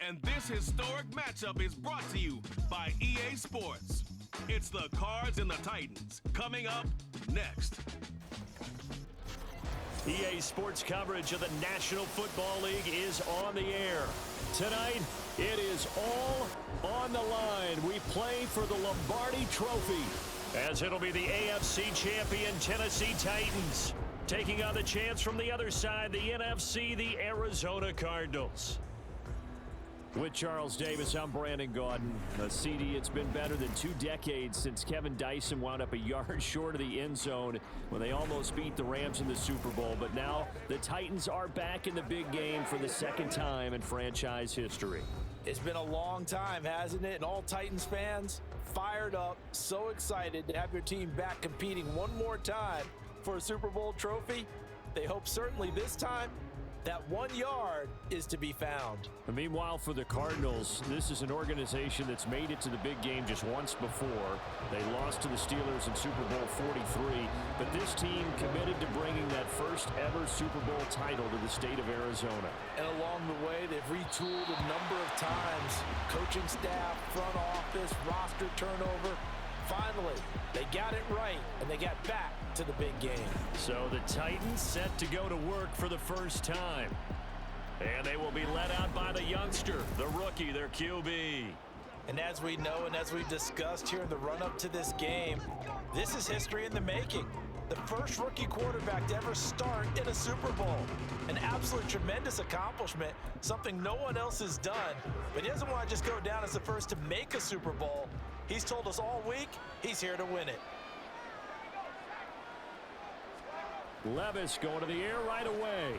And this historic matchup is brought to you by EA Sports. It's the Cards and the Titans coming up next. EA Sports coverage of the National Football League is on the air. Tonight, it is all on the line. We play for the Lombardi Trophy, as it'll be the AFC champion Tennessee Titans taking on the chance from the other side, the NFC, the Arizona Cardinals. With Charles Davis, I'm Brandon Gaudin. CD, it's been better than 2 decades since Kevin Dyson wound up a yard short of the end zone when they almost beat the Rams in the Super Bowl. But now the Titans are back in the big game for the second time in franchise history. It's been a long time, hasn't it? And all Titans fans fired up, so excited to have your team back competing one more time for a Super Bowl trophy. They hope certainly this time that 1 yard is to be found. And meanwhile, for the Cardinals, this is an organization that's made it to the big game just once before. They lost to the Steelers in Super Bowl 43, but this team committed to bringing that first ever Super Bowl title to the state of Arizona. And along the way, they've retooled a number of times. Coaching staff, front office, roster turnover. Finally, they got it right, and they got back to the big game. So the Titans set to go to work for the first time. And they will be led out by the youngster, the rookie, their QB. And as we know and as we've discussed here in the run-up to this game, this is history in the making. The first rookie quarterback to ever start in a Super Bowl. An absolute tremendous accomplishment, something no one else has done. But he doesn't want to just go down as the first to make a Super Bowl. He's told us all week he's here to win it. Levis going to the air right away.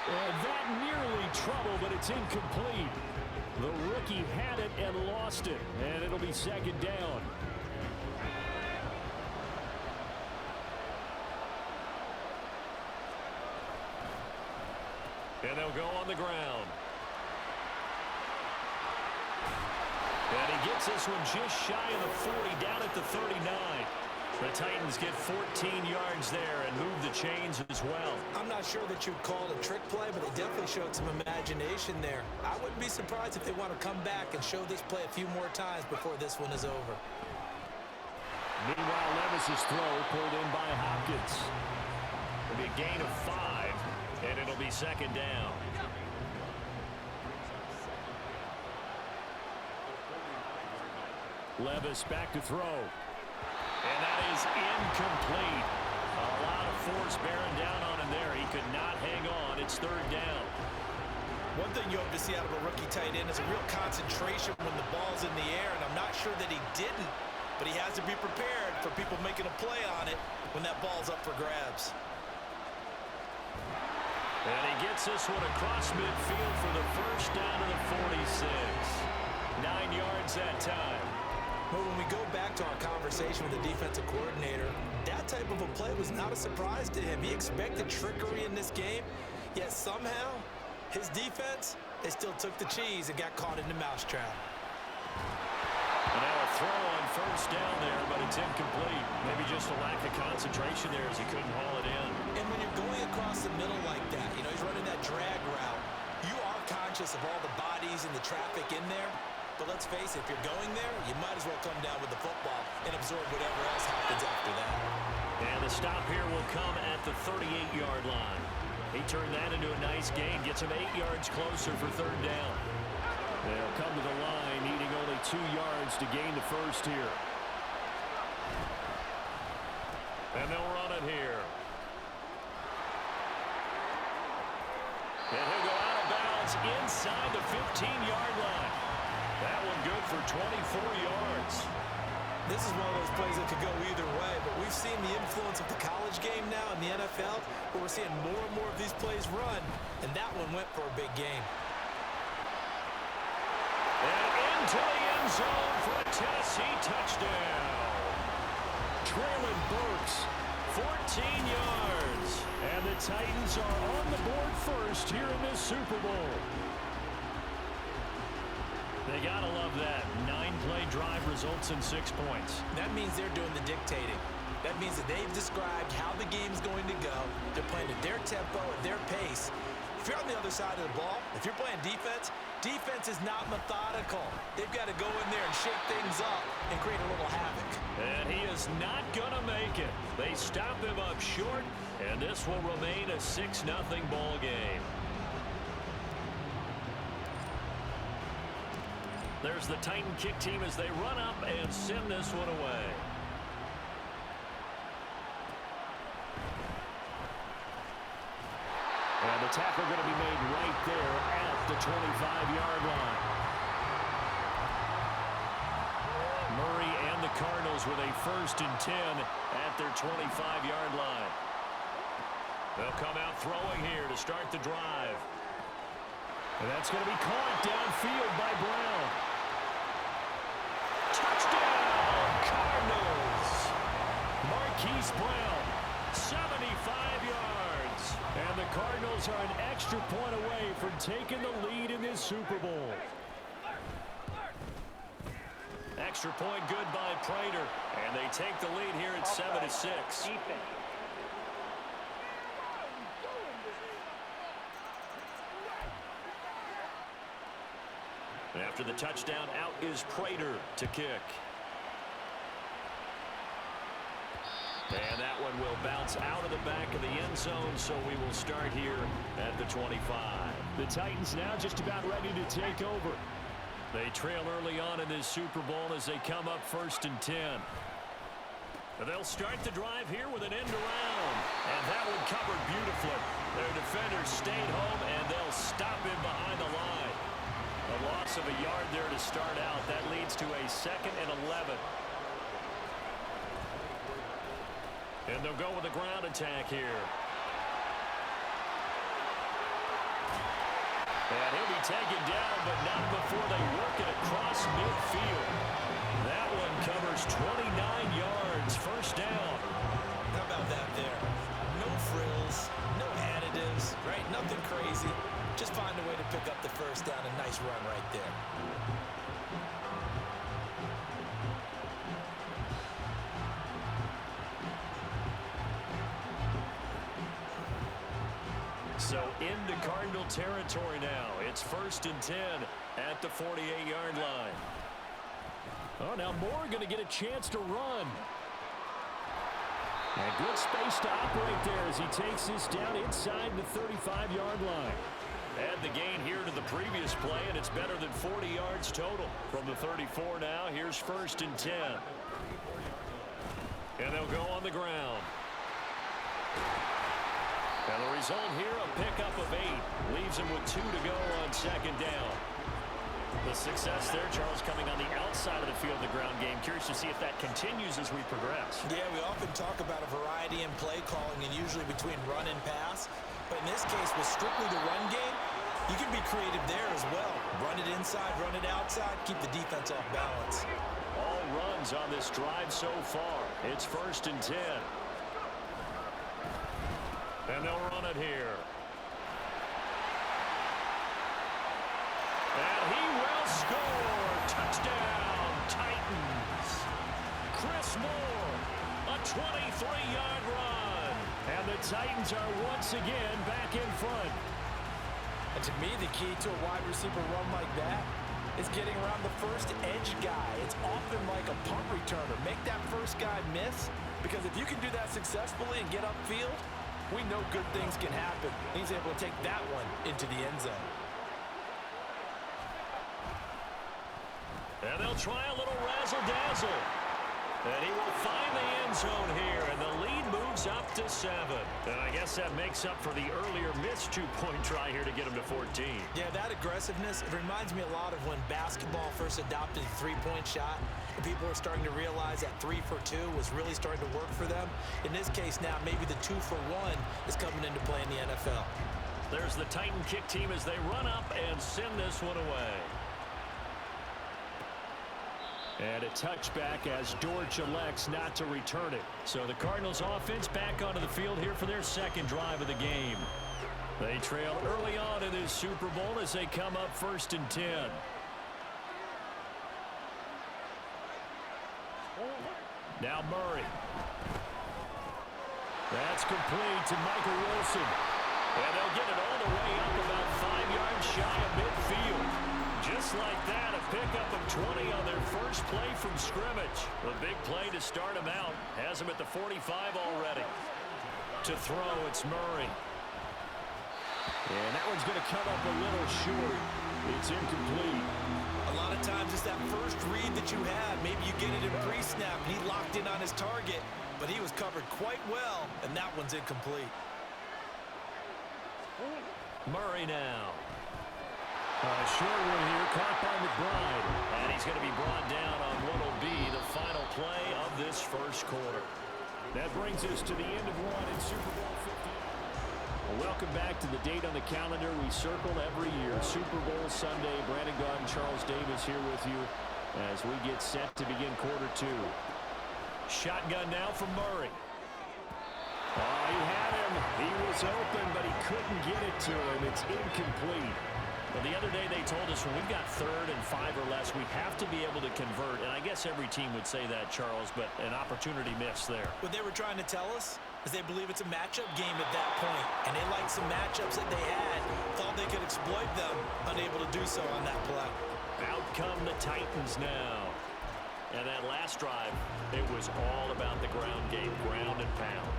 And that nearly trouble, but it's incomplete. The rookie had it and lost it, and it'll be second down. And they'll go on the ground. And he gets this one just shy of the 40, down at the 39. The Titans get 14 yards there and move the chains as well. I'm not sure that you'd call it a trick play, but they definitely showed some imagination there. I wouldn't be surprised if they want to come back and show this play a few more times before this one is over. Meanwhile, Levis's throw pulled in by Hopkins. It'll be a gain of 5, and it'll be second down. Levis back to throw. And that is incomplete. A lot of force bearing down on him there. He could not hang on. It's third down. One thing you hope to see out of a rookie tight end is a real concentration when the ball's in the air, and I'm not sure that he didn't, but he has to be prepared for people making a play on it when that ball's up for grabs. And he gets this one across midfield for the first down to the 46. 9 yards that time. But when we go back to our conversation with the defensive coordinator, that type of a play was not a surprise to him. He expected trickery in this game, yet somehow his defense, they still took the cheese and got caught in the mousetrap. And now a throw on first down there, but it's incomplete. Maybe just a lack of concentration there as he couldn't haul it in. And when you're going across the middle like that, you know, he's running that drag route, you are conscious of all the bodies and the traffic in there. But let's face it, if you're going there, you might as well come down with the football and absorb whatever else happens after that. And the stop here will come at the 38-yard line. He turned that into a nice gain, gets him 8 yards closer for third down. They'll come to the line, needing only 2 yards to gain the first here. And they'll run it here. And he'll go out of bounds inside the 15-yard line. That one good for 24 yards. This is one of those plays that could go either way, but we've seen the influence of the college game now in the NFL, where we're seeing more and more of these plays run, and that one went for a big game. And into the end zone for a Tennessee touchdown. Traylon Burks, 14 yards. And the Titans are on the board first here in this Super Bowl. They got to love that. 9-play drive results in 6 points. That means they're doing the dictating. That means that they've described how the game's going to go. They're playing at their tempo, at their pace. If you're on the other side of the ball, if you're playing defense, Defense is not methodical. They've got to go in there and shake things up and create a little havoc. And he is not going to make it. They stop him up short, and this will remain a 6-0 ball game. There's the Titan kick team as they run up and send this one away. And the tackle going to be made right there at the 25-yard line. Murray and the Cardinals with a 1st and 10 at their 25-yard line. They'll come out throwing here to start the drive. And that's going to be caught downfield by Brown. Touchdown, Cardinals! Marquise Brown, 75 yards. And the Cardinals are an extra point away from taking the lead in this Super Bowl. Extra point good by Prater. And they take the lead here at 7-6. And after the touchdown, out is Prater to kick. And that one will bounce out of the back of the end zone, so we will start here at the 25. The Titans now just about ready to take over. They trail early on in this Super Bowl as they come up 1st and 10. And they'll start the drive here with an end around. And that one covered beautifully. Their defenders stayed home, and they'll stop him behind the line. A loss of a yard there to start out. That leads to a 2nd and 11. And they'll go with a ground attack here. And he'll be taken down, but not before they work it across midfield. That one covers 29 yards, 1st down. How about that there? No frills, no additives, right? Nothing crazy. Just find a way to pick up the 1st down. A nice run right there. So into Cardinal territory now. It's 1st and 10 at the 48-yard line. Oh, now Moore going to get a chance to run. And good space to operate there as he takes this down inside the 35-yard line. Add the gain here to the previous play, and it's better than 40 yards total. From the 34 now, here's 1st and 10. And they'll go on the ground. And the result here, a pickup of 8. Leaves him with 2 to go on 2nd down. The success there, Charles, coming on the outside of the field in the ground game. Curious to see if that continues as we progress. Yeah, we often talk about a variety in play calling and usually between run and pass. But in this case, with strictly the run game, you can be creative there as well. Run it inside, run it outside, keep the defense off balance. All runs on this drive so far. It's 1st and 10. And they'll run it here. And he will score. Touchdown, Titans. Chris Moore, a 23-yard run. And the Titans are once again back in front. And to me, the key to a wide receiver run like that is getting around the first edge guy. It's often like a punt returner. Make that first guy miss, because if you can do that successfully and get upfield, we know good things can happen. He's able to take that one into the end zone. And they'll try a little razzle-dazzle. And he will find the end zone here, and the lead moves up to 7. And I guess that makes up for the earlier missed 2-point try here to get him to 14. Yeah, that aggressiveness, it reminds me a lot of when basketball first adopted the three-point shot. And people were starting to realize that 3 for 2 was really starting to work for them. In this case now, maybe the 2 for 1 is coming into play in the NFL. There's the Titan kick team as they run up and send this one away. And a touchback as Dortch elects not to return it. So the Cardinals offense back onto the field here for their 2nd drive of the game. They trail early on in this Super Bowl as they come up 1st and 10. Now Murray. That's complete to Michael Wilson. And they'll get it all the way up about 5 yards shy of midfield. just like that, a pickup of 20 on their first play from scrimmage. A big play to start him out. Has him at the 45 already. To throw, it's Murray. And that one's going to come up a little short. It's incomplete. A lot of times it's that first read that you have. Maybe you get it in pre-snap, and he locked in on his target, but he was covered quite well, and that one's incomplete. Murray now. Short one here, caught by McBride. And he's going to be brought down on what will be the final play of this first quarter. That brings us to the end of one in Super Bowl 50. Well, welcome back to the date on the calendar we circle every year. Super Bowl Sunday. Brandon Gaudin, Charles Davis here with you as we get set to begin quarter two. Shotgun now from Murray. Oh, he had him. He was open, but he couldn't get it to him. It's incomplete. Well, the other day they told us when we've got 3rd and 5 or less, we have to be able to convert. And I guess every team would say that, Charles, but an opportunity missed there. What they were trying to tell us is they believe it's a matchup game at that point. And they liked some matchups that they had, thought they could exploit them, unable to do so on that play. Out come the Titans now. And that last drive, it was all about the ground game, ground and pound.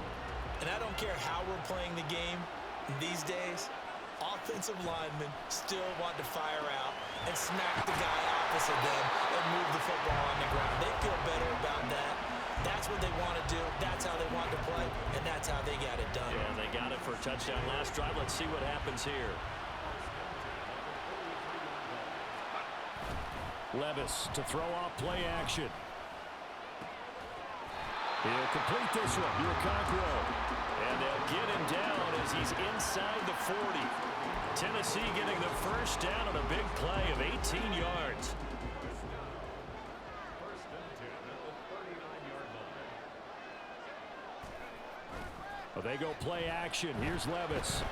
And I don't care how we're playing the game these days, offensive linemen still want to fire out and smack the guy opposite them and move the football on the ground. They feel better about that. That's what they want to do. That's how they want to play, and that's how they got it done. Yeah, they got it for a touchdown last drive. Let's see what happens here. Levis to throw off play action. He'll complete this one. Okonkwo. And they'll get him down as he's inside the 40. Tennessee getting the first down on a big play of 18 yards. Well, they go play action. Here's Levis.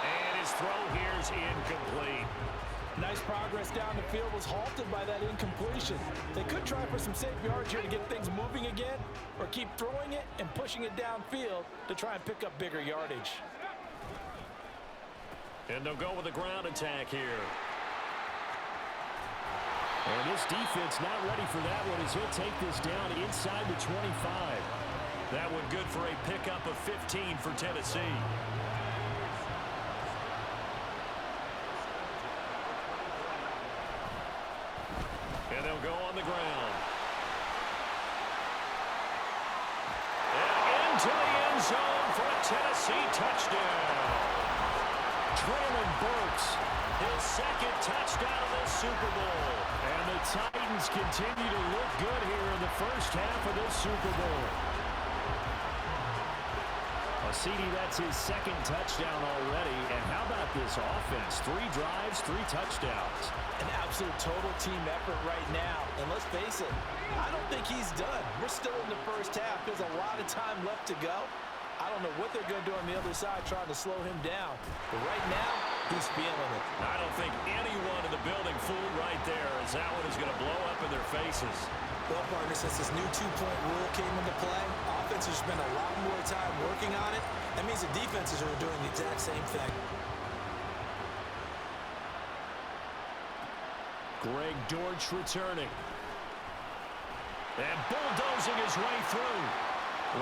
And his throw here's incomplete. Nice progress down the field was halted by that incompletion. They could try for some safe yards here to get things moving again, or keep throwing it and pushing it downfield to try and pick up bigger yardage. And they'll go with a ground attack here. And this defense not ready for that one as he'll take this down inside the 25. That one good for a pickup of 15 for Tennessee. And they'll go on the ground. And into the end zone for a Tennessee touchdown. Traylon Burks, his second touchdown of the Super Bowl. And the Titans continue to look good here in the first half of this Super Bowl. CD, that's his second touchdown already. And how about this offense? 3 drives, 3 touchdowns. An absolute total team effort right now. And let's face it, I don't think he's done. We're still in the first half. There's a lot of time left to go. I don't know what they're going to do on the other side trying to slow him down. But right now, he's feeling it. I don't think anyone in the building fooled right there as that one is going to blow up in their faces. Well, partner, since this new 2-point rule came into play, offenses spend a lot more time working on it. That means the defenses are doing the exact same thing. Greg Dortch returning. And bulldozing his way through.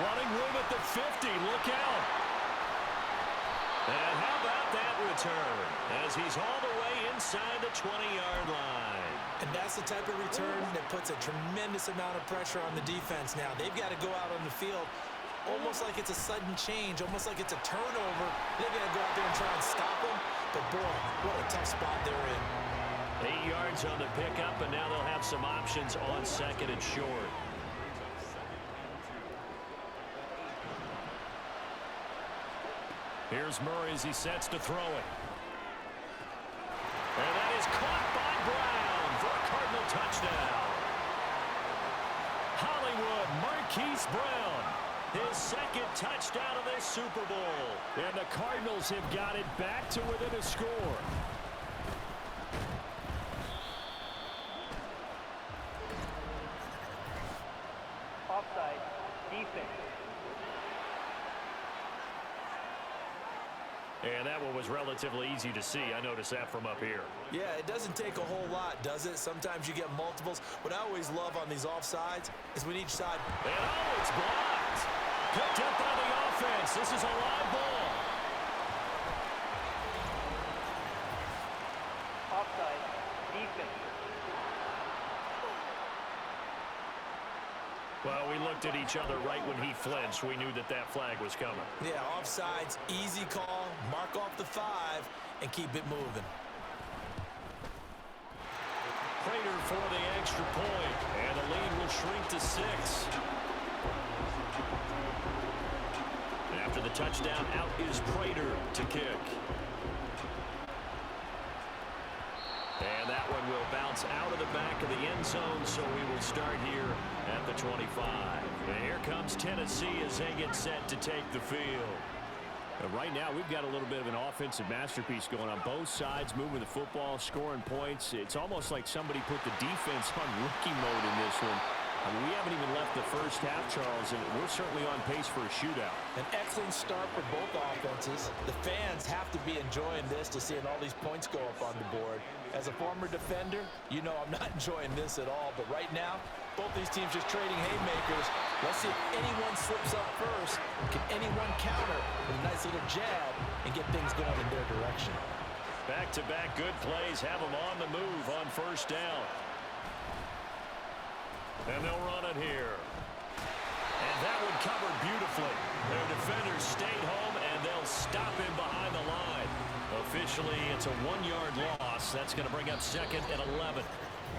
Running room at the 50. Look out. And how about that return? As he's all the way inside the 20-yard line. And that's the type of return that puts a tremendous amount of pressure on the defense now. They've got to go out on the field almost like it's a sudden change, almost like it's a turnover. They've got to go out there and try and stop them. But, boy, what a tough spot they're in. 8 yards on the pickup, and now they'll have some options on second and short. Here's Murray as he sets to throw it. And that is caught by Brown for a Cardinal touchdown. Hollywood Marquise Brown, his second touchdown of this Super Bowl. And the Cardinals have got it back to within a score. Offside, defense. And that one was was relatively easy to see. I noticed that from up here. Yeah, it doesn't take a whole lot, does it? Sometimes you get multiples. What I always love on these offsides is when each side... And oh, it's blocked. Picked up by the offense. This is a live ball. Offside. Defense. Well, we looked at each other right when he flinched. We knew that that flag was coming. Yeah, offsides, easy call, mark off the 5, and keep it moving. Prater for the extra point, and the lead will shrink to 6. After the touchdown, out is Prater to kick. And that one will bounce out of the back of the end zone, so we will start here at the 25. And here comes Tennessee as they get set to take the field. Right now, we've got a little bit of an offensive masterpiece going on both sides, moving the football, scoring points. It's almost like somebody put the defense on rookie mode in this one. I mean, we haven't even left the first half, Charles, and we're certainly on pace for a shootout. An excellent start for both offenses. The fans have to be enjoying this to seeing all these points go up on the board. As a former defender, you know I'm not enjoying this at all. But right now, both these teams just trading haymakers. Let's see if anyone slips up first. Can anyone counter with a nice little jab and get things going in their direction? Back-to-back good plays have them on the move on first down. And they'll run it here. And that one covered beautifully. Their defenders stayed home, and they'll stop him behind the line. Officially, it's a 1-yard loss. That's going to bring up 2nd and 11.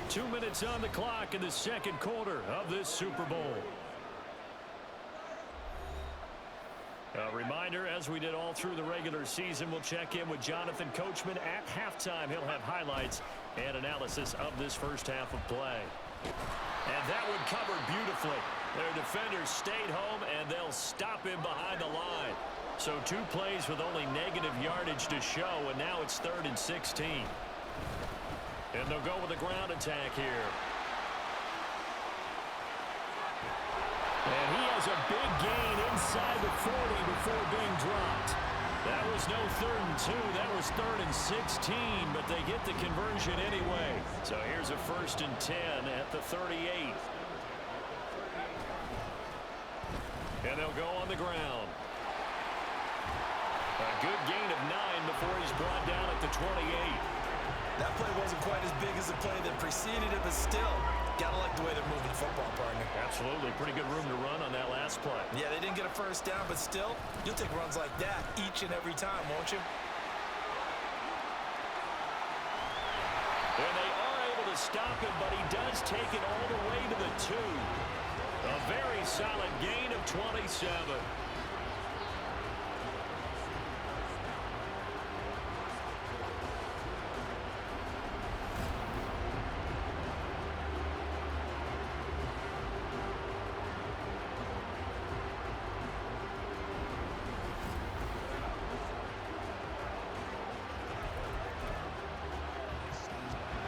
2 minutes on the clock in the second quarter of this Super Bowl. A reminder, as we did all through the regular season, we'll check in with Jonathan Coachman at halftime. He'll have highlights and analysis of this first half of play. And that one covered beautifully. Their defenders stayed home, and they'll stop him behind the line. So 2 plays with only negative yardage to show, and now it's 3rd and 16. And they'll go with a ground attack here. And he has a big gain inside the 40 before being dropped. That was no 3rd and 2. That was 3rd and 16, but they get the conversion anyway. So here's a 1st and 10 at the 38. And they'll go on the ground. A good gain of 9 before he's brought down at the 28. That play wasn't quite as big as the play that preceded it, but still, gotta like the way they're moving the football, partner. Absolutely. Pretty good room to run on that last play. Yeah, they didn't get a first down, but still, you'll take runs like that each and every time, won't you? And they are able to stop him, but he does take it all the way to the 2. A very solid gain of 27.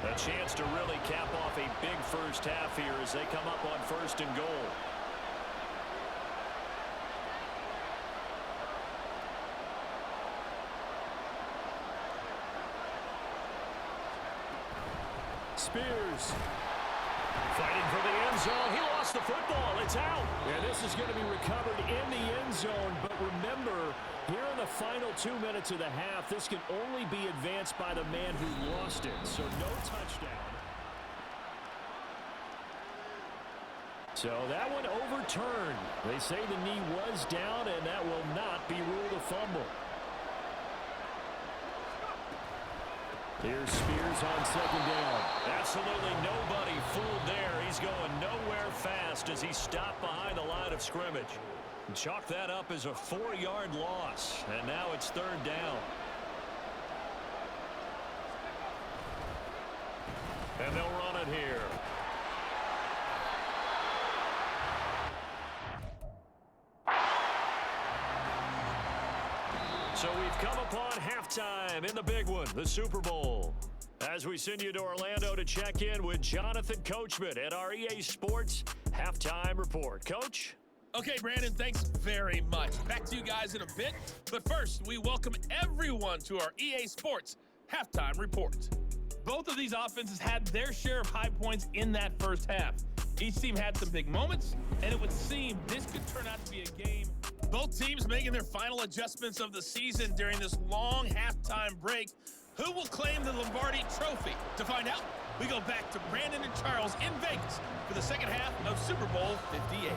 A chance to really cap off a big first half here as they come up on 1st and goal. Spears fighting for the end zone. He lost the football. It's out. And this is going to be recovered in the end zone. But remember, here in the final 2 minutes of the half, this can only be advanced by the man who lost it. So no touchdown. So that one overturned. They say the knee was down, and that will not be ruled a fumble. Here's Spears on 2nd down. Absolutely nobody fooled there. He's going nowhere fast as he stopped behind the line of scrimmage. And chalk that up as a 4-yard loss. And now it's 3rd down. And they'll run it here. So we've come upon halftime in the big one, the Super Bowl. As we send you to Orlando to check in with Jonathan Coachman at our EA Sports Halftime Report. Coach? Okay, Brandon, thanks very much. Back to you guys in a bit. But first, we welcome everyone to our EA Sports Halftime Report. Both of these offenses had their share of high points in that first half. Each team had some big moments, and it would seem this could turn out to be a game. Both teams making their final adjustments of the season during this long halftime break. Who will claim the Lombardi Trophy? To find out, we go back to Brandon and Charles in Vegas for the second half of Super Bowl 58.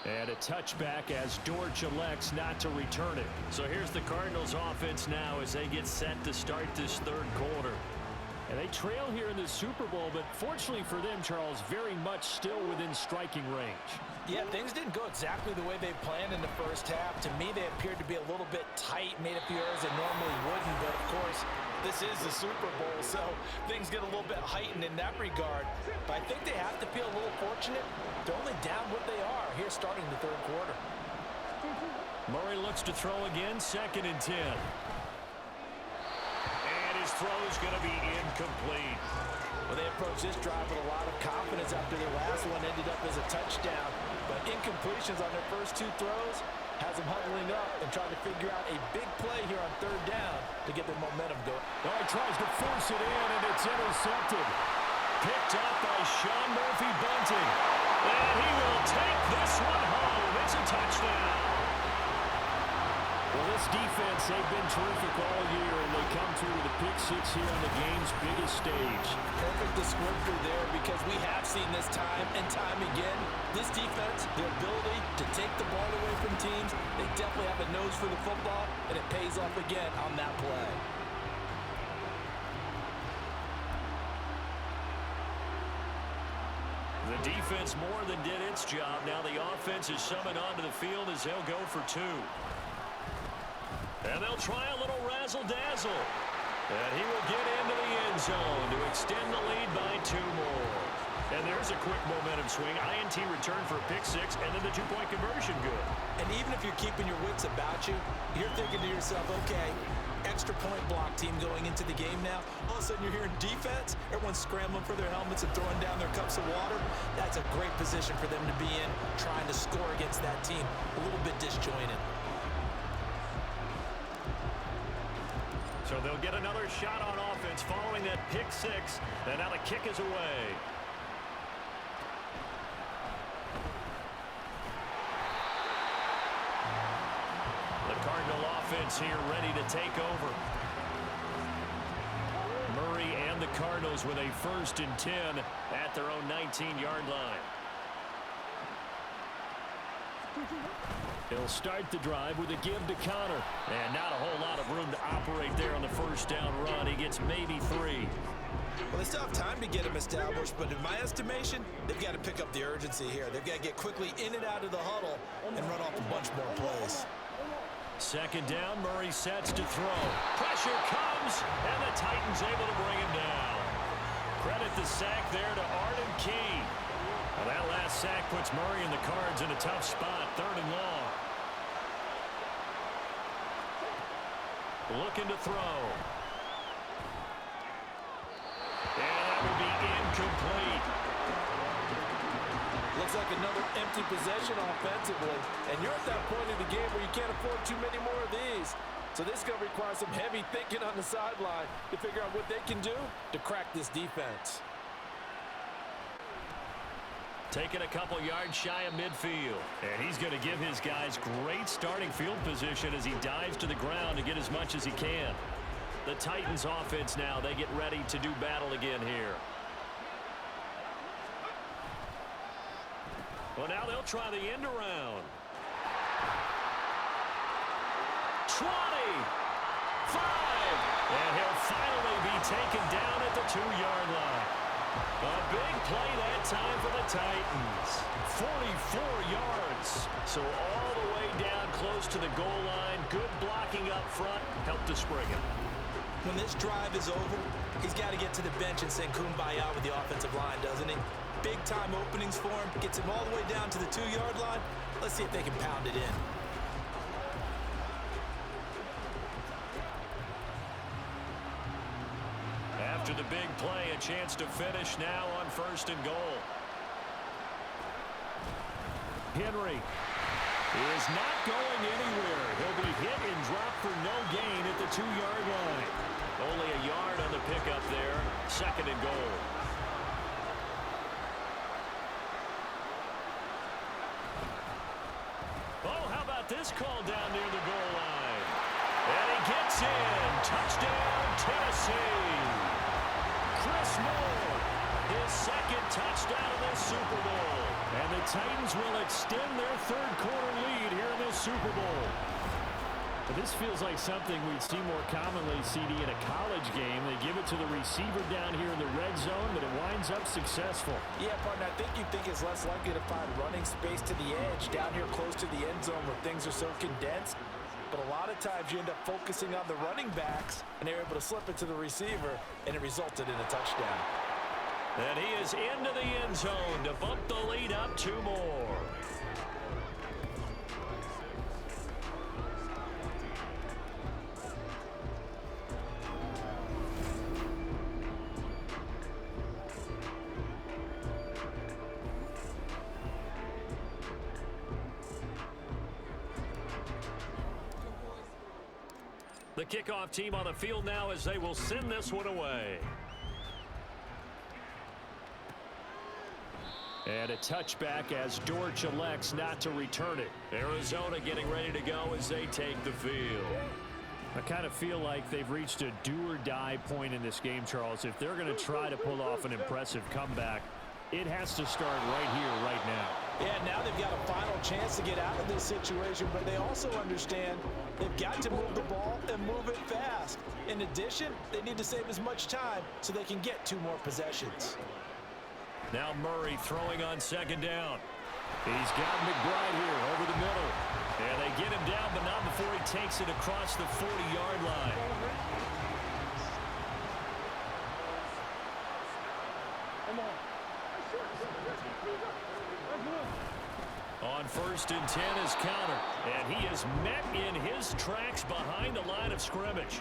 And a touchback as Dortch elects not to return it. So here's the Cardinals offense now as they get set to start this third quarter. And they trail here in the Super Bowl, but fortunately for them, Charles, very much still within striking range. Yeah, things didn't go exactly the way they planned in the first half. To me, they appeared to be a little bit tight, made a few errors they normally wouldn't. But, of course, this is the Super Bowl, so things get a little bit heightened in that regard. But I think they have to feel a little fortunate. They're only down what they are here starting the third quarter. Murray looks to throw again, 2nd and 10. And his throw is going to be incomplete. Well, they approached this drive with a lot of confidence after their last one ended up as a touchdown. But incompletions on their first 2 throws has them huddling up and trying to figure out a big play here on 3rd down to get their momentum going. Oh, he tries to force it in, and it's intercepted. Picked up by Sean Murphy Bunting. And he will take this one home. It's a touchdown. Well, this defense, they've been terrific all year, and they come through with a pick 6 here on the game's biggest stage. Perfect descriptor there, because we have seen this time and time again. This defense, their ability to take the ball away from teams, they definitely have a nose for the football, and it pays off again on that play. The defense more than did its job. Now the offense is summoned onto the field as they'll go for 2. And they'll try a little razzle-dazzle. And he will get into the end zone to extend the lead by 2 more. And there's a quick momentum swing. INT return for a pick 6, and then the 2-point conversion good. And even if you're keeping your wits about you, you're thinking to yourself, okay, extra point block team going into the game now. All of a sudden you're hearing defense. Everyone's scrambling for their helmets and throwing down their cups of water. That's a great position for them to be in, trying to score against that team. A little bit disjointed. So they'll get another shot on offense following that pick 6. And now the kick is away. The Cardinal offense here ready to take over. Murray and the Cardinals with a 1st and 10 at their own 19-yard line. He'll start the drive with a give to Connor. And not a whole lot of room to operate there on the 1st down run. He gets maybe 3. Well, they still have time to get him established, but in my estimation, they've got to pick up the urgency here. They've got to get quickly in and out of the huddle and run off a bunch more plays. 2nd down, Murray sets to throw. Pressure comes, and the Titans able to bring him down. Credit the sack there to Arden Key. Well, that last sack puts Murray and the Cards in a tough spot, 3rd and long. Looking to throw. And that will be incomplete. Looks like another empty possession offensively. And you're at that point in the game where you can't afford too many more of these. So this is going to require some heavy thinking on the sideline to figure out what they can do to crack this defense. Taking a couple yards shy of midfield. And he's going to give his guys great starting field position as he dives to the ground to get as much as he can. The Titans offense now, they get ready to do battle again here. Well, now they'll try the end around. 20, 5, and he'll finally be taken down at the 2-yard line. A big play that time for the Titans. 44 yards. So all the way down close to the goal line. Good blocking up front. Helped to spring him. When this drive is over, he's got to get to the bench and sing kumbaya with the offensive line, doesn't he? Big-time openings for him. Gets him all the way down to the 2-yard line. Let's see if they can pound it in. After the big play, a chance to finish now on 1st and goal. Henry is not going anywhere. He'll be hit and dropped for no gain at the 2-yard line. Only a yard on the pickup there. 2nd and goal. Oh, how about this call down near the goal line? And he gets in. Touchdown, Tennessee. Chris Moore, his 2nd touchdown of this Super Bowl. And the Titans will extend their 3rd quarter lead here in this Super Bowl. But this feels like something we'd see more commonly, CD, in a college game. They give it to the receiver down here in the red zone, but it winds up successful. Yeah, partner, I think you think it's less likely to find running space to the edge down here close to the end zone where things are so condensed. But a lot of times you end up focusing on the running backs, and they're able to slip it to the receiver, and it resulted in a touchdown. And he is into the end zone to bump the lead up 2 more. The kickoff team on the field now as they will send this one away. And a touchback as Dortch elects not to return it. Arizona getting ready to go as they take the field. I kind of feel like they've reached a do-or-die point in this game, Charles. If they're going to try to pull off an impressive comeback, it has to start right here, right now. Yeah, now they've got a final chance to get out of this situation, but they also understand they've got to move the ball and move it fast. In addition, they need to save as much time so they can get 2 more possessions. Now Murray throwing on 2nd down. He's got McBride here over the middle. And they get him down, but not before he takes it across the 40-yard line. On 1st and 10 is counter. And he is met in his tracks behind the line of scrimmage.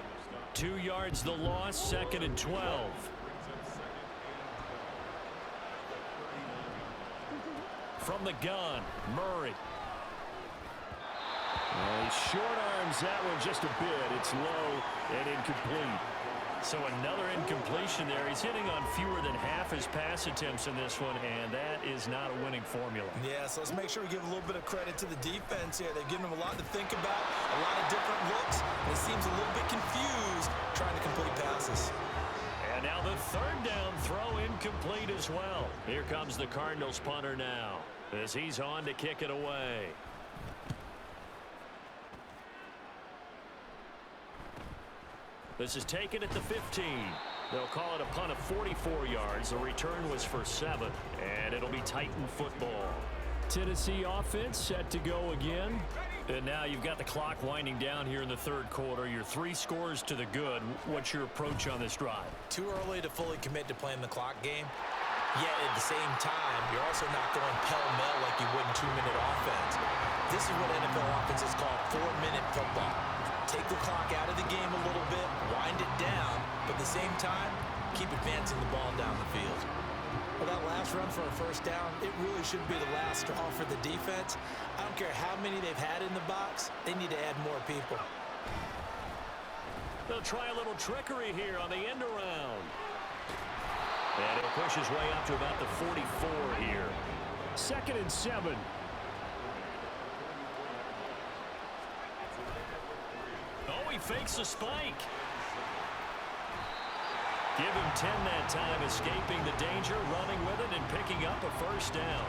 2 yards the loss, 2nd and 12. From the gun, Murray. Well, he short arms that one just a bit. It's low and incomplete. So another incompletion there. He's hitting on fewer than half his pass attempts in this one, and that is not a winning formula. Yeah, so let's make sure we give a little bit of credit to the defense here. They've given him a lot to think about, a lot of different looks, and he seems a little bit confused trying to complete passes. And now the 3rd down throw incomplete as well. Here comes the Cardinals punter now as he's on to kick it away. This is taken at the 15. They'll call it a punt of 44 yards. The return was for 7, and it'll be Titan football. Tennessee offense set to go again. And now you've got the clock winding down here in the 3rd quarter. Your 3 scores to the good. What's your approach on this drive? Too early to fully commit to playing the clock game. Yet at the same time, you're also not going pell-mell like you would in 2-minute offense. This is what NFL offenses call 4-minute football. Take the clock out of the game a little bit, wind it down, but at the same time, keep advancing the ball down the field. Well, that last run for a 1st down, it really should be the last straw for the defense. I don't care how many they've had in the box, they need to add more people. They'll try a little trickery here on the end around. And he'll push his way up to about the 44 here. 2nd and 7. Oh, he fakes a spike. Give him 10 that time, escaping the danger, running with it, and picking up a 1st down.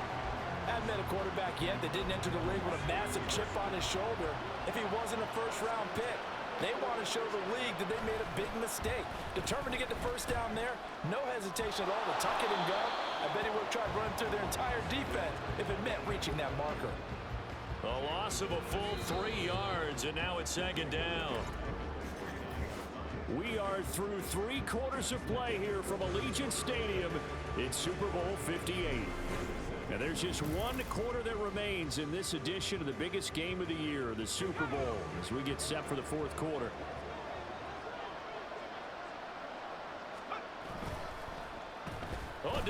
Haven't met a quarterback yet that didn't enter the league with a massive chip on his shoulder. If he wasn't a 1st-round pick, they want to show the league that they made a big mistake. Determined to get the 1st down there, no hesitation at all to tuck it and go. I bet he would have tried running through their entire defense if it meant reaching that marker. A loss of a full 3 yards, and now it's 2nd down. We are through 3 quarters of play here from Allegiant Stadium. It's Super Bowl 58. And there's just 1 quarter that remains in this edition of the biggest game of the year, the Super Bowl, as we get set for the 4th quarter.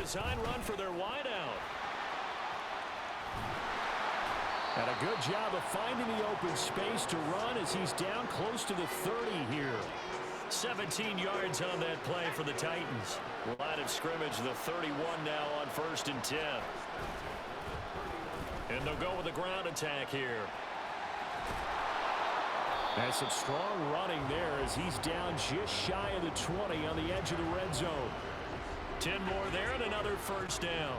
design run for their wideout. And a good job of finding the open space to run as he's down close to the 30 here. 17 yards on that play for the Titans. Line of scrimmage, the 31 now on 1st and 10. And they'll go with a ground attack here. That's some strong running there as he's down just shy of the 20 on the edge of the red zone. 10 more there and another first down.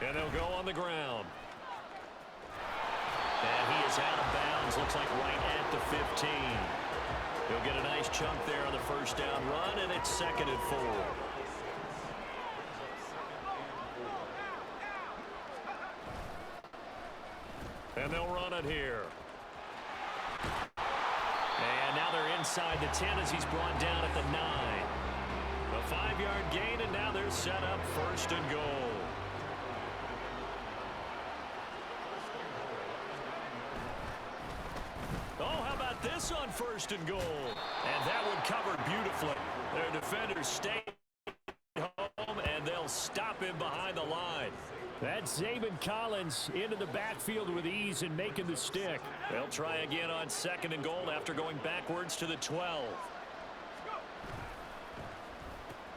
And they'll go on the ground. And he is out of bounds, looks like right at the 15. He'll get a nice chunk there on the first down run, and it's 2nd and 4. And they'll run it here. And now they're inside the 10 as he's brought down at the 9. A 5-yard gain, and now they're set up 1st and goal. Oh, how about this on 1st and goal? And that one covered beautifully. Their defenders stay home, and they'll stop him behind the line. That's Zaven Collins into the backfield with ease and making the stick. They'll try again on 2nd and goal after going backwards to the 12.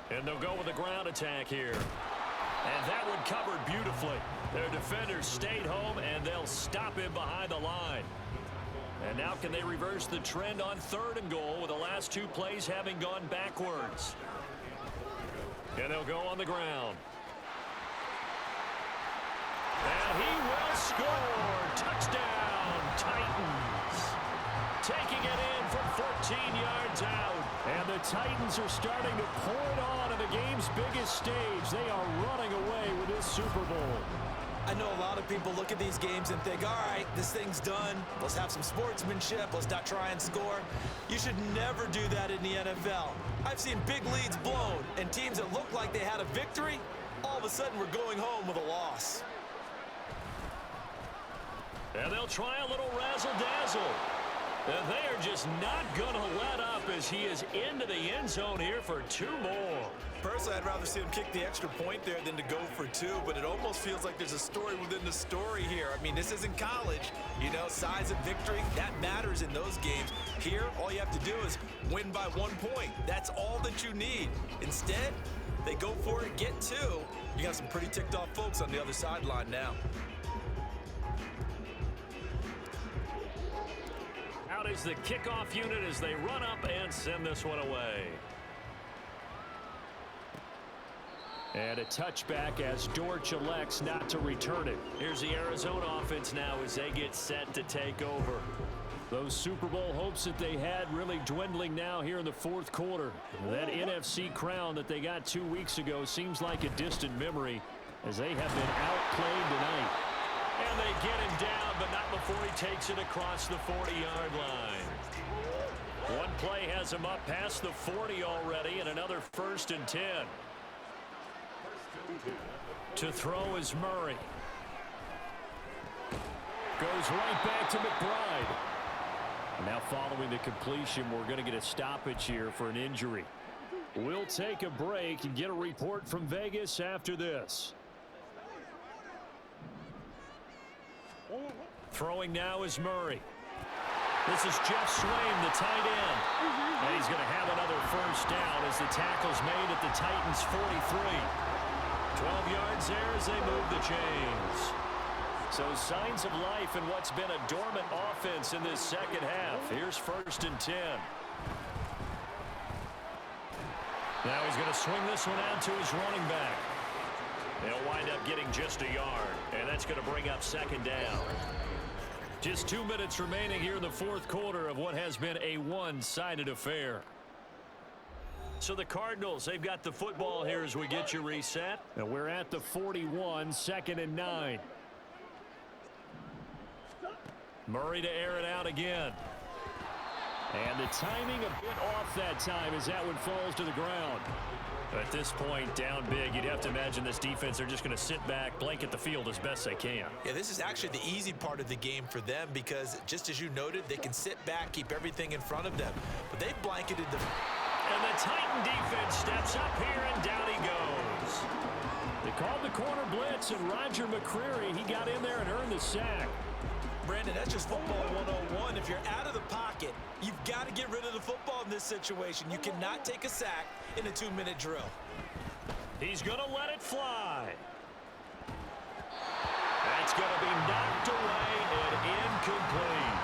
And they'll go with a ground attack here. And that one covered beautifully. Their defenders stayed home, and they'll stop him behind the line. And now can they reverse the trend on 3rd and goal with the last 2 plays having gone backwards? And they'll go on the ground. And he will score. Touchdown, Titans. Taking it in from 14 yards out. And the Titans are starting to pour it on the game's biggest stage. They are running away with this Super Bowl. I know a lot of people look at these games and think, all right, this thing's done. Let's have some sportsmanship. Let's not try and score. You should never do that in the NFL. I've seen big leads blown, and teams that looked like they had a victory, all of a sudden we're going home with a loss. And they'll try a little razzle-dazzle. And they are just not going to let up as he is into the end zone here for 2 more. Personally, I'd rather see him kick the extra point there than to go for 2, but it almost feels like there's a story within the story here. I mean, this isn't college. You know, size of victory, that matters in those games. Here, all you have to do is win by 1 point. That's all that you need. Instead, they go for it, get 2. You got some pretty ticked off folks on the other sideline now. Out is the kickoff unit as they run up and send this one away. And a touchback as Dortch elects not to return it. Here's the Arizona offense now as they get set to take over. Those Super Bowl hopes that they had really dwindling now here in the 4th quarter. That NFC crown that they got 2 weeks ago seems like a distant memory as they have been outplayed tonight. And they get him down, but not before he takes it across the 40-yard line. One play has him up past the 40 already, and another 1st and 10. To throw is Murray. Goes right back to McBride. Now following the completion, we're going to get a stoppage here for an injury. We'll take a break and get a report from Vegas after this. Throwing now is Murray. This is Jeff Swain, the tight end. And he's going to have another first down as the tackle's made at the Titans' 43. 12 yards there as they move the chains. So signs of life in what's been a dormant offense in this second half. Here's 1st and 10. Now he's going to swing this one out to his running back. They'll wind up getting just a yard, and that's going to bring up 2nd down. Just 2 minutes remaining here in the 4th quarter of what has been a one-sided affair. So the Cardinals, they've got the football here as we get you reset. And we're at the 41, 2nd and 9. Murray to air it out again. And the timing a bit off that time as that one falls to the ground. At this point, down big, you'd have to imagine this defense, they're just going to sit back, blanket the field as best they can. Yeah, this is actually the easy part of the game for them because, just as you noted, they can sit back, keep everything in front of them. But they've blanketed the... And the Titan defense steps up here, and down he goes. They called the corner blitz, and Roger McCreary, he got in there and earned the sack. Brandon, that's just football 101. If you're out of the pocket, you've got to get rid of the football in this situation. You cannot take a sack in a 2-minute drill. He's going to let it fly. That's going to be knocked away and incomplete.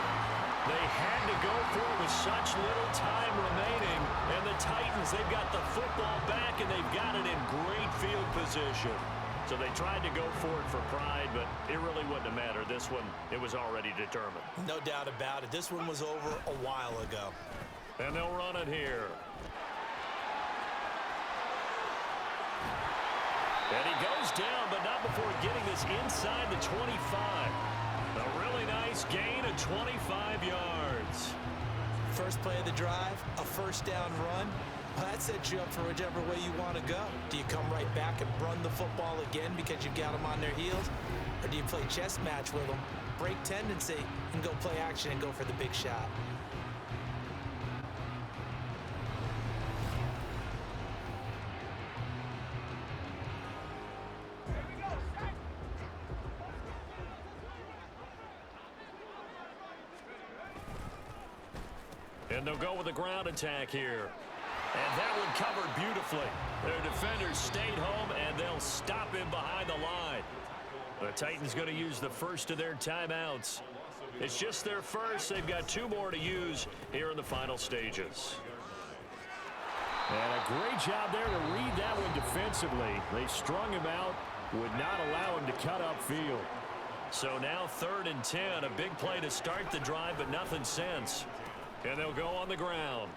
They had to go for it with such little time remaining. And the Titans, they've got the football back, and they've got it in great field position. So they tried to go for it for pride, but it really wouldn't have mattered. This one, it was already determined. No doubt about it. This one was over a while ago. And they'll run it here. And he goes down, but not before getting this inside the 25. A really nice gain of 25 yards. First play of the drive, a first down run. Well, that sets you up for whichever way you want to go. Do you come right back and run the football again because you've got them on their heels? Or do you play chess match with them, break tendency, and go play action and go for the big shot? And they'll go with a ground attack here. And that one covered beautifully. Their defenders stayed home, and they'll stop him behind the line. The Titans going to use the first of their timeouts. It's just their first. They've got 2 more to use here in the final stages. And a great job there to read that one defensively. They strung him out, would not allow him to cut upfield. So now 3rd and 10, a big play to start the drive, but nothing since. And they'll go on the ground.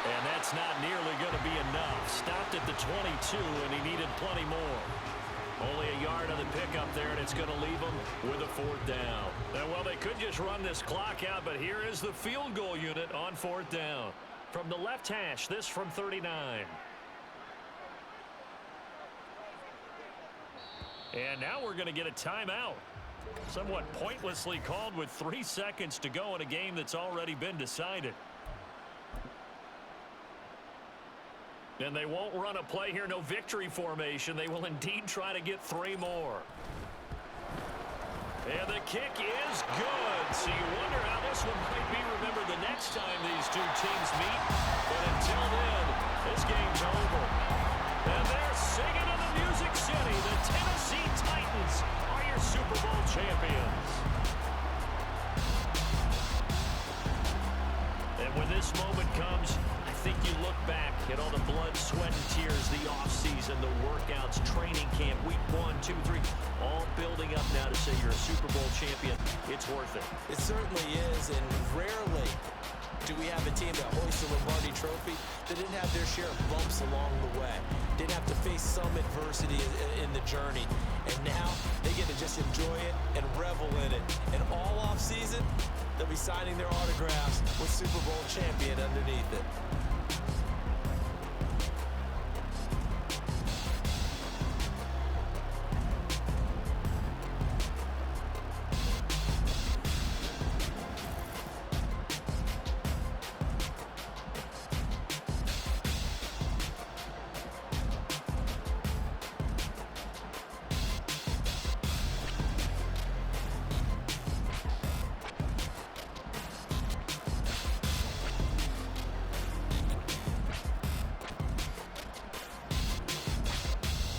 And that's not nearly going to be enough. Stopped at the 22, and he needed plenty more. Only a yard on the pickup there, and it's going to leave them with a 4th down. And, well, they could just run this clock out, but here is the field goal unit on 4th down. From the left hash, this from 39. And now we're going to get a timeout. Somewhat pointlessly called with 3 seconds to go in a game that's already been decided. And they won't run a play here, no victory formation. They will indeed try to get 3 more. And the kick is good. So you wonder how this one might be remembered the next time these 2 teams meet. But until then, this game's over. And they're singing in the Music City. The Tennessee Titans are your Super Bowl champions. And when this moment comes, I think you look back at all the blood, sweat, and tears, the offseason, the workouts, training camp, week 1, 2, 3, all building up now to say you're a Super Bowl champion. It's worth it. It certainly is, and rarely do we have a team that hoists the Lombardi Trophy that didn't have their share of bumps along the way, didn't have to face some adversity in the journey, and now they get to just enjoy it and revel in it. And all offseason, they'll be signing their autographs with Super Bowl champion underneath it.